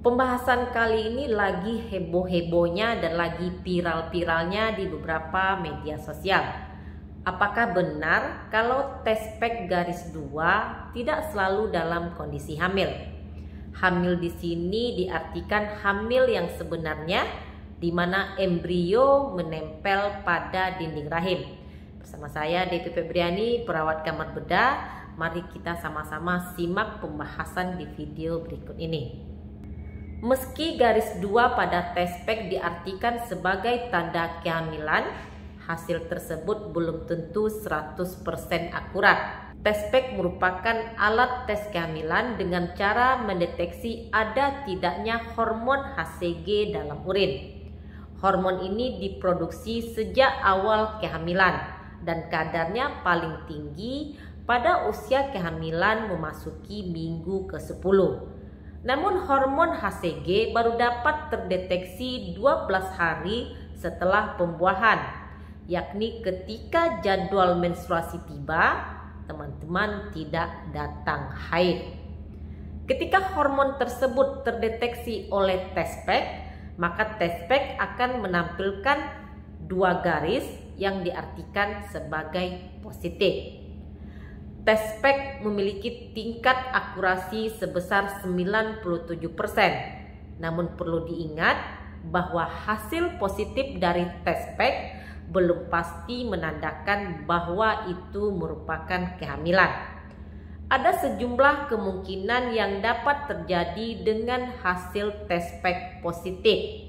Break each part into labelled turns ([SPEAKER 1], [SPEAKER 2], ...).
[SPEAKER 1] Pembahasan kali ini lagi heboh-hebohnya dan lagi viral-viralnya di beberapa media sosial. Apakah benar kalau tespek garis 2 tidak selalu dalam kondisi hamil? Hamil di sini diartikan hamil yang sebenarnya, di mana embrio menempel pada dinding rahim. Bersama saya Devi Febriani, perawat kamar bedah. Mari kita sama-sama simak pembahasan di video berikut ini. Meski garis 2 pada tespek diartikan sebagai tanda kehamilan, hasil tersebut belum tentu 100% akurat. Tespek merupakan alat tes kehamilan dengan cara mendeteksi ada tidaknya hormon HCG dalam urin. Hormon ini diproduksi sejak awal kehamilan dan kadarnya paling tinggi pada usia kehamilan memasuki minggu ke-10. Namun hormon HCG baru dapat terdeteksi 12 hari setelah pembuahan, yakni ketika jadwal menstruasi tiba, teman-teman tidak datang haid. Ketika hormon tersebut terdeteksi oleh tespek, maka tespek akan menampilkan 2 garis yang diartikan sebagai positif. Tespek memiliki tingkat akurasi sebesar 97%. Namun perlu diingat bahwa hasil positif dari tespek belum pasti menandakan bahwa itu merupakan kehamilan. Ada sejumlah kemungkinan yang dapat terjadi dengan hasil tespek positif.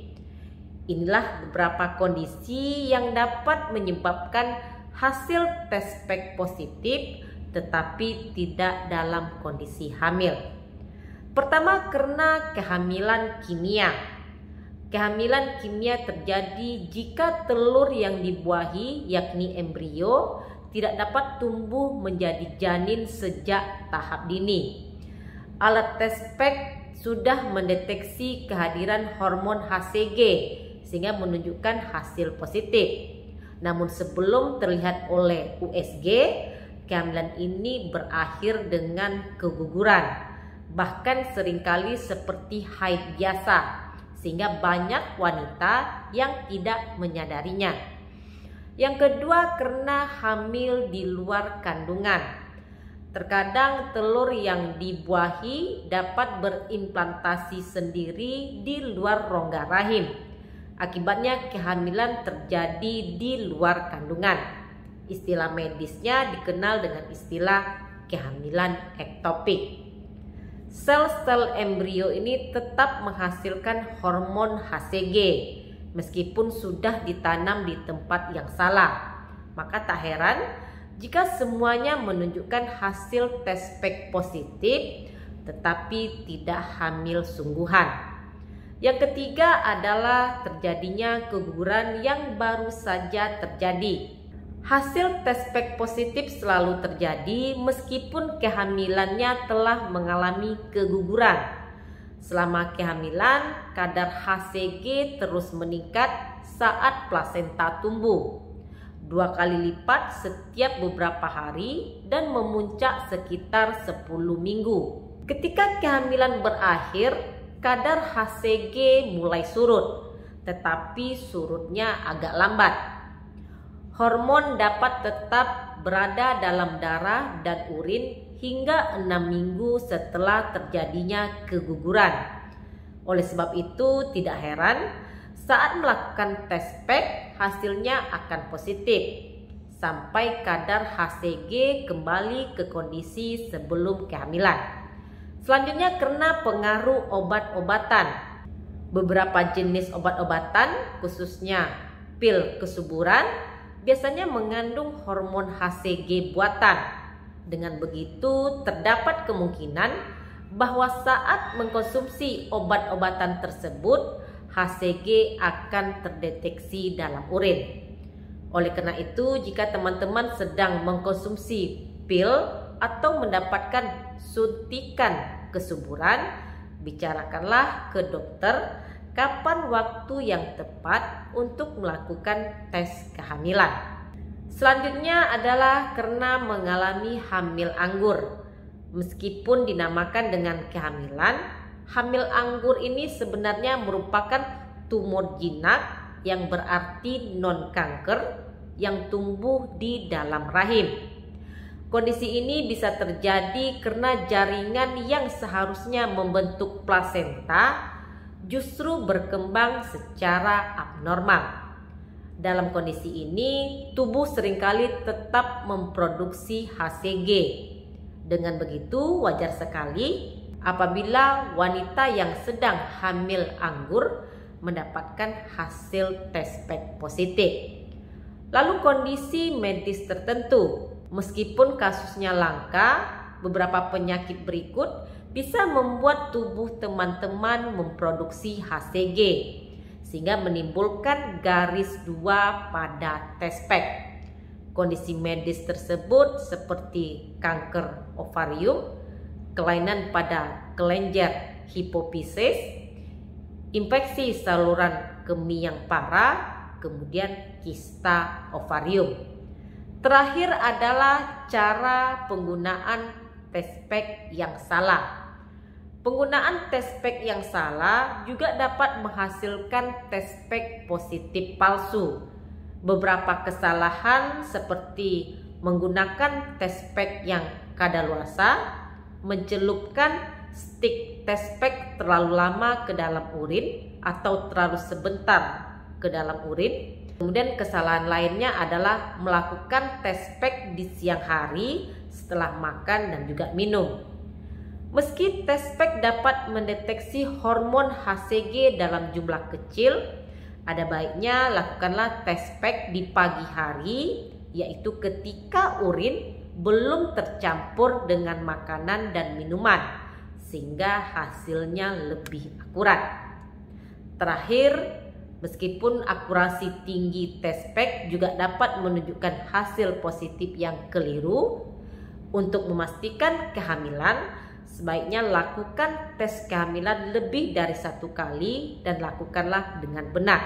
[SPEAKER 1] Inilah beberapa kondisi yang dapat menyebabkan hasil tespek positif tetapi tidak dalam kondisi hamil. Pertama, karena kehamilan kimia. Kehamilan kimia terjadi jika telur yang dibuahi, yakni embrio, tidak dapat tumbuh menjadi janin sejak tahap dini. Alat tespek sudah mendeteksi kehadiran hormon HCG sehingga menunjukkan hasil positif. Namun sebelum terlihat oleh USG, kehamilan ini berakhir dengan keguguran, bahkan seringkali seperti haid biasa, sehingga banyak wanita yang tidak menyadarinya. Yang kedua, karena hamil di luar kandungan. Terkadang telur yang dibuahi dapat berimplantasi sendiri di luar rongga rahim. Akibatnya kehamilan terjadi di luar kandungan. Istilah medisnya dikenal dengan istilah kehamilan ektopik. Sel-sel embrio ini tetap menghasilkan hormon HCG meskipun sudah ditanam di tempat yang salah. Maka tak heran jika semuanya menunjukkan hasil tespek positif tetapi tidak hamil sungguhan. Yang ketiga adalah terjadinya keguguran yang baru saja terjadi. Hasil tespek positif selalu terjadi meskipun kehamilannya telah mengalami keguguran. Selama kehamilan, kadar HCG terus meningkat saat plasenta tumbuh, 2 kali lipat setiap beberapa hari dan memuncak sekitar 10 minggu. Ketika kehamilan berakhir, kadar HCG mulai surut, tetapi surutnya agak lambat. Hormon dapat tetap berada dalam darah dan urin hingga 6 minggu setelah terjadinya keguguran. Oleh sebab itu tidak heran saat melakukan tespek hasilnya akan positif sampai kadar HCG kembali ke kondisi sebelum kehamilan. Selanjutnya karena pengaruh obat-obatan. Beberapa jenis obat-obatan khususnya pil kesuburan biasanya mengandung hormon HCG buatan. Dengan begitu, terdapat kemungkinan bahwa saat mengkonsumsi obat-obatan tersebut, HCG akan terdeteksi dalam urin. Oleh karena itu, jika teman-teman sedang mengkonsumsi pil atau mendapatkan suntikan kesuburan, bicarakanlah ke dokter kapan waktu yang tepat untuk melakukan tes kehamilan. Selanjutnya adalah karena mengalami hamil anggur. Meskipun dinamakan dengan kehamilan, hamil anggur ini sebenarnya merupakan tumor jinak yang berarti non-kanker yang tumbuh di dalam rahim. Kondisi ini bisa terjadi karena jaringan yang seharusnya membentuk plasenta justru berkembang secara abnormal. Dalam kondisi ini, tubuh seringkali tetap memproduksi HCG. Dengan begitu, wajar sekali apabila wanita yang sedang hamil anggur mendapatkan hasil tespek positif. Lalu kondisi medis tertentu, meskipun kasusnya langka, beberapa penyakit berikut bisa membuat tubuh teman-teman memproduksi HCG sehingga menimbulkan garis 2 pada tespek. Kondisi medis tersebut seperti kanker ovarium, kelainan pada kelenjar hipofisis, infeksi saluran kemih yang parah, kemudian kista ovarium. Terakhir adalah cara penggunaan tespek yang salah. Penggunaan tespek yang salah juga dapat menghasilkan tespek positif palsu. Beberapa kesalahan seperti menggunakan tespek yang kadaluarsa, mencelupkan stik tespek terlalu lama ke dalam urin atau terlalu sebentar ke dalam urin. Kemudian kesalahan lainnya adalah melakukan tespek di siang hari setelah makan dan juga minum. Meski tespek dapat mendeteksi hormon HCG dalam jumlah kecil, ada baiknya lakukanlah tespek di pagi hari, yaitu ketika urin belum tercampur dengan makanan dan minuman, sehingga hasilnya lebih akurat. Terakhir, meskipun akurasi tinggi tespek juga dapat menunjukkan hasil positif yang keliru, untuk memastikan kehamilan, sebaiknya lakukan tes kehamilan lebih dari 1 kali dan lakukanlah dengan benar.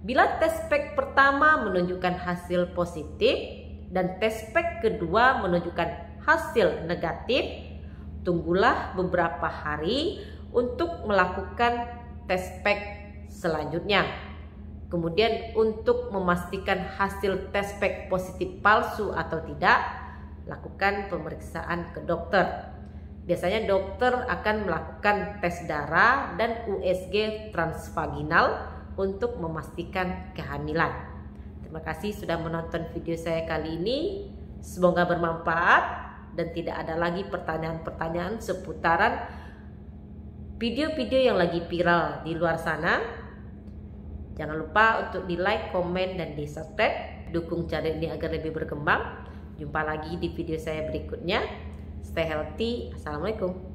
[SPEAKER 1] Bila tespek pertama menunjukkan hasil positif dan tespek kedua menunjukkan hasil negatif, tunggulah beberapa hari untuk melakukan tespek selanjutnya. Kemudian untuk memastikan hasil tespek positif palsu atau tidak, lakukan pemeriksaan ke dokter. Biasanya dokter akan melakukan tes darah dan USG transvaginal untuk memastikan kehamilan. Terima kasih sudah menonton video saya kali ini. Semoga bermanfaat dan tidak ada lagi pertanyaan-pertanyaan seputaran video-video yang lagi viral di luar sana. Jangan lupa untuk di like, komen, dan di subscribe. Dukung channel ini agar lebih berkembang. Jumpa lagi di video saya berikutnya. Stay healthy. Assalamualaikum.